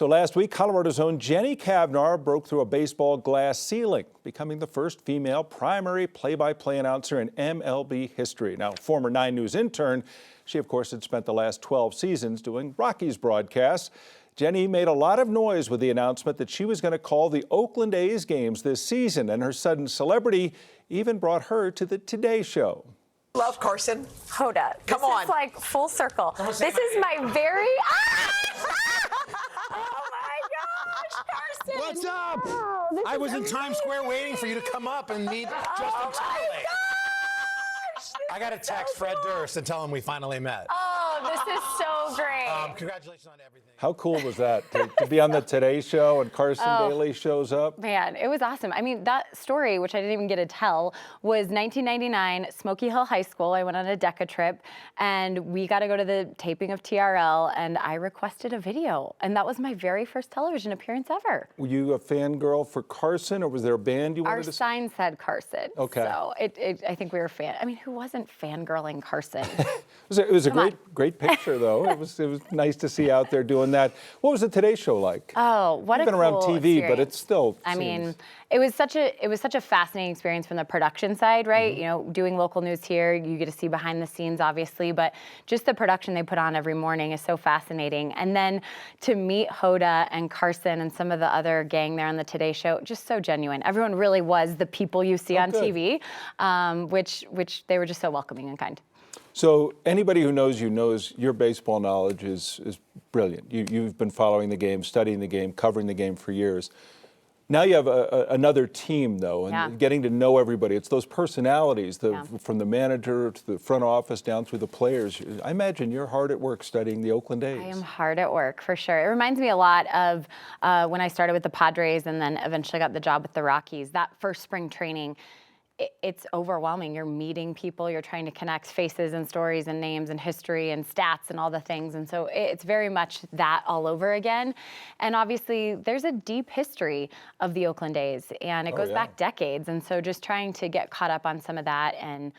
So last week, Colorado's own Jenny Cavnar broke through a baseball glass ceiling, becoming the first female primary play-by-play announcer in MLB history. Now, former 9 News intern, she of course had spent the last 12 seasons doing Rockies broadcasts. Jenny made a lot of noise with the announcement that she was going to call the Oakland A's games this season, and her sudden celebrity even brought her to the Today Show. Love Carson. Hoda. Come on. This is like full circle. This is my very... Oh my gosh, Carson! What's up? Wow, this I is was in Times amazing. Square waiting for you to come up and meet Justin Oh my Timberlake. gosh! I got to text Fred Durst and tell him we finally met. Oh, this is so great. Congratulations on everything. How cool was that to be on the Today Show and Carson Daly shows up? Man, it was awesome. I mean, that story, which I didn't even get to tell, was 1999, Smoky Hill High School. I went on a DECA trip, and we got to go to the taping of TRL, and I requested a video, and that was my very first television appearance ever. Were you a fangirl for Carson, or was there a band you wanted Our to see? sign said Carson. Okay. So I think we were I mean, who wasn't fangirling Carson? It was a great picture, though. It was nice to see out there doing that. What was the Today Show like? Oh, what You've a been around cool TV, but experience. it's still. I mean, it was such a fascinating experience from the production side, right? You know, doing local news here, you get to see behind the scenes, obviously, but just the production they put on every morning is so fascinating. And then to meet Hoda and Carson and some of the other gang there on the Today Show, just so genuine. Everyone really was the people you see on TV, which they were just so welcoming and kind. So anybody who knows you knows your baseball knowledge is brilliant. You've been following the game, studying the game, covering the game for years. Now you have another team, though, and getting to know everybody. It's those personalities, from the manager to the front office down through the players. I imagine you're hard at work studying the Oakland A's. I am hard at work, for sure. It reminds me a lot of when I started with the Padres and then eventually got the job with the Rockies. That first spring training, it's overwhelming. You're meeting people, you're trying to connect faces and stories and names and history and stats and all the things. And so it's very much that all over again. And obviously there's a deep history of the Oakland A's, and it goes back decades. And so just trying to get caught up on some of that and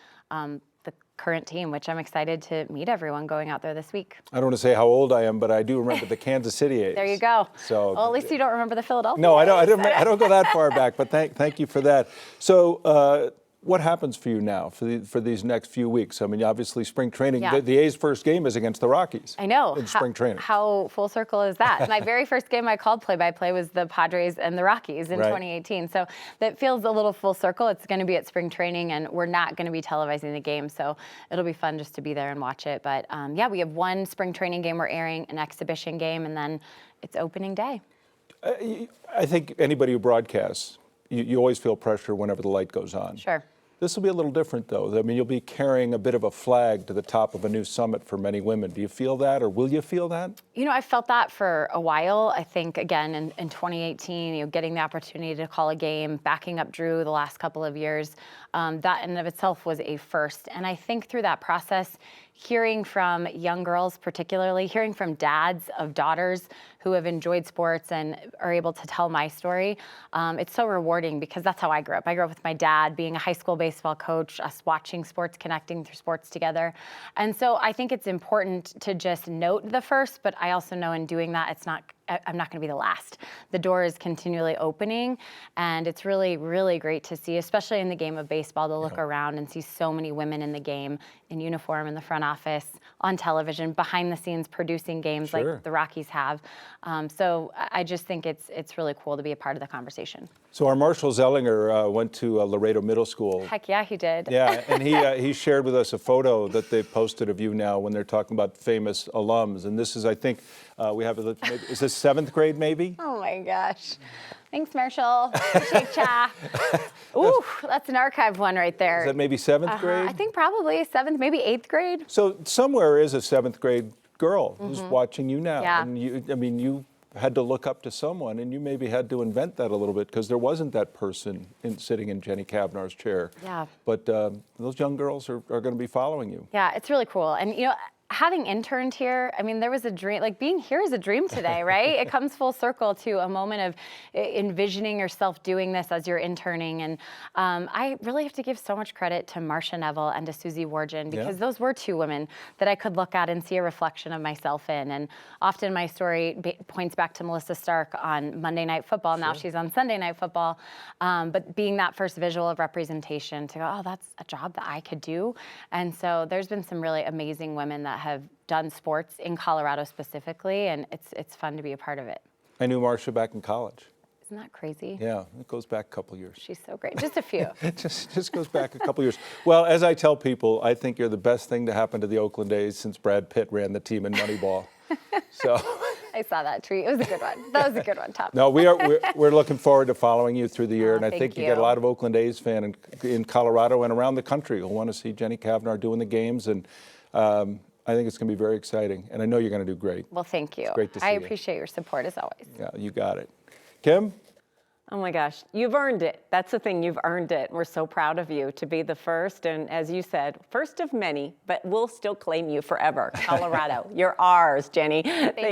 the current team, which I'm excited to meet everyone going out there this week. I don't want to say how old I am, but I do remember the Kansas City A's. There you go. So, well, at least you don't remember the Philadelphia No, A's. I don't go that far back, but thank you for that. So what happens for you now for these next few weeks? I mean, obviously spring training, the A's first game is against the Rockies. I know. In spring training. How full circle is that? My very first game I called play-by-play was the Padres and the Rockies in 2018. So that feels a little full circle. It's going to be at spring training, and we're not going to be televising the game. So it'll be fun just to be there and watch it. But yeah, we have one spring training game we're airing, an exhibition game, and then it's opening day. I think anybody who broadcasts, you always feel pressure whenever the light goes on. Sure. This will be a little different, though. I mean, you'll be carrying a bit of a flag to the top of a new summit for many women. Do you feel that, or will you feel that? You know, I felt that for a while. I think, again, in 2018, getting the opportunity to call a game, backing up Drew the last couple of years, that in and of itself was a first. And I think through that process, hearing from young girls, particularly, hearing from dads of daughters who have enjoyed sports and are able to tell my story, it's so rewarding because that's how I grew up. I grew up with my dad being a high school baseball coach, us watching sports, connecting through sports together. And so I think it's important to just note the first, but I also know in doing that, I'm not going to be the last. The door is continually opening, and it's really, really great to see, especially in the game of baseball, to look around and see so many women in the game, in uniform, in the front office, on television, behind the scenes, producing games like the Rockies have. So I just think it's really cool to be a part of the conversation. So our Marshall Zellinger went to Laredo Middle School. Heck yeah, he did. Yeah, and he shared with us a photo that they posted of you now when they're talking about famous alums. And this is, I think, we have, is this 7th grade maybe? Oh my gosh. Thanks, Marshall. Appreciate ya. Ooh, that's an archive one right there. Is that maybe 7th grade? I think probably 7th, maybe 8th grade. So somewhere is a 7th grade girl who's watching you now. Yeah. And you had to look up to someone, and you maybe had to invent that a little bit because there wasn't that person sitting in Jenny Cavnar's chair. Yeah. But those young girls are going to be following you. Yeah, it's really cool. And having interned here, I mean, there was a dream, like being here is a dream today, right? It comes full circle to a moment of envisioning yourself doing this as you're interning. And I really have to give so much credit to Marcia Neville and to Susie Wargin, because those were two women that I could look at and see a reflection of myself in. And often my story points back to Melissa Stark on Monday Night Football. Now she's on Sunday Night Football. But being that first visual of representation to go, oh, that's a job that I could do. And so there's been some really amazing women that have done sports in Colorado specifically, and it's fun to be a part of it. I knew Marcia back in college. Isn't that crazy? Yeah, it goes back a couple years. She's so great. Just a few. It just goes back a couple years. Well, as I tell people, I think you're the best thing to happen to the Oakland A's since Brad Pitt ran the team in Moneyball. So I saw that tweet. It was a good one. That was a good one, Tom. no, we're looking forward to following you through the year, and I thank think you you. get a lot of Oakland A's fan in Colorado and around the country who'll want to see Jenny Cavnar doing the games, and I think it's going to be very exciting, and I know you're going to do great. Well, thank you. It's great to see I you. appreciate your support as always. Yeah, you got it. Kim? Oh my gosh, you've earned it. That's the thing, you've earned it. We're so proud of you to be the first, and as you said, first of many, but we'll still claim you forever. Colorado, you're ours, Jenny. Thank you.